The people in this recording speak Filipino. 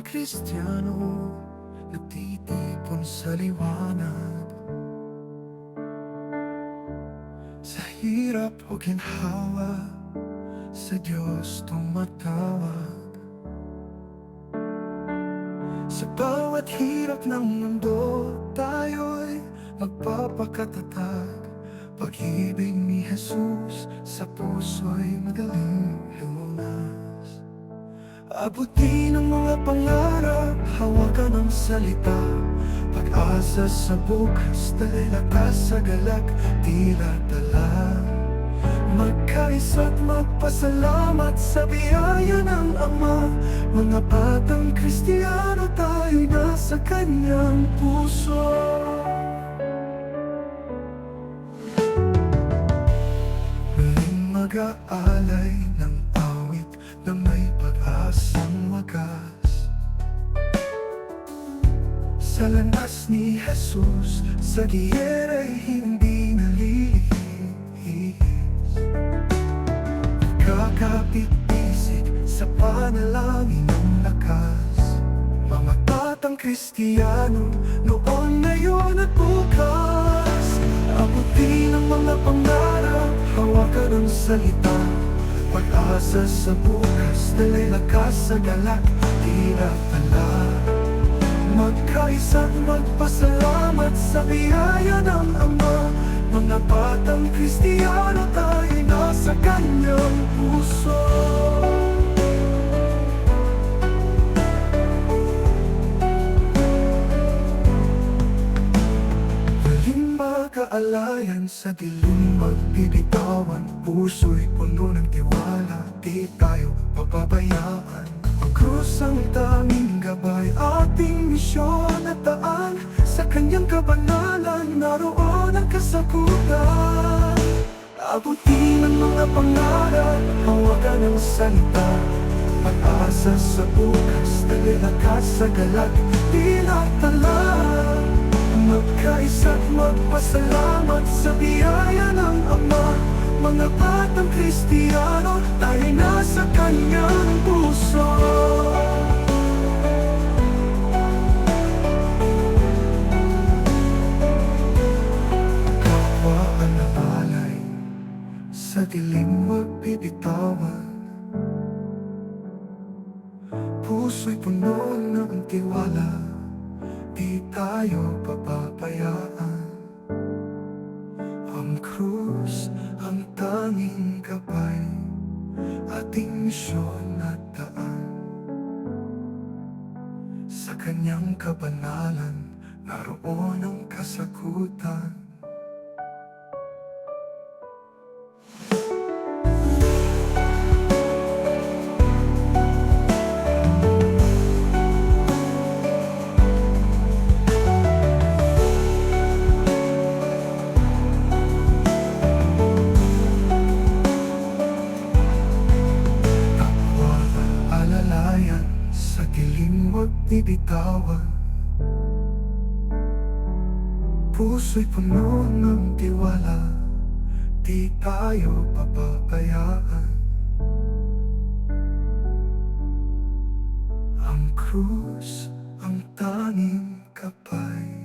Kristiyano, nagtitipon sa liwanag. Sa hirap o ginhawa, sa Diyos tumatawag. Sa bawat hirap ng mundo, tayo'y magpapakatatag. Pag-ibig ni Jesus sa puso'y madaling lumunas. Abutin ang mga pangarap, hawakan ang salita. Pag-asa sa bukas, dahil lakas sa galak, tila dala. Magkaisa't magpasalamat sa biyaya ng Ama. Mga batang Kristiyano, tayo'y nasa Kanyang puso. Muling mag-aalay ng awit na may pag-asang wagas. Sa landas ni Jesus, sa giyera'y hindi nalilihis. Kakapit-isig sa panalangin ng lakas. Mga batang Kristiyano, noon, ngayon at bukas. Abutin ang mga pangarap, hawakan ang salita. Pag-asa sa bukas, dalay lakas sa galak, tila pala. Magkaisa't magpasalamat sa biyaya ng Ama. Mga batang Kristiyano, tayo'y nasa Kanyang puso. Muling mag-aalayan sa dilim, magbibitawan. Puso'y puno ng tiwala, di tayo papabayaan. Ang krus ang tanging gabay, ating misyon at daan. Sa Kanyang kabanalan, naroon ang kasagutan. Abutin ang mga pangarap, hawakan ang salita. Pag-asa sa bukas, dahil lakas sa galak, tila tala. Magkaisa't magpasalamat sa biyaya ng Ama. Mga batang Kristiyano, tayo'y nasa Kanyang puso. Kapwa alaalay, sa dilim wag bibitawan. Puso'y puno ng tiwala, di tayo papabayaan. Ang krus ang tanging gabay, ating misyon at daan. Sa Kanyang kabanalan, naroon ang kasagutan. Sa dilim wag bibitawan. Puso'y puno ng tiwala, di tayo papabayaan. Ang krus ang tanging kapay,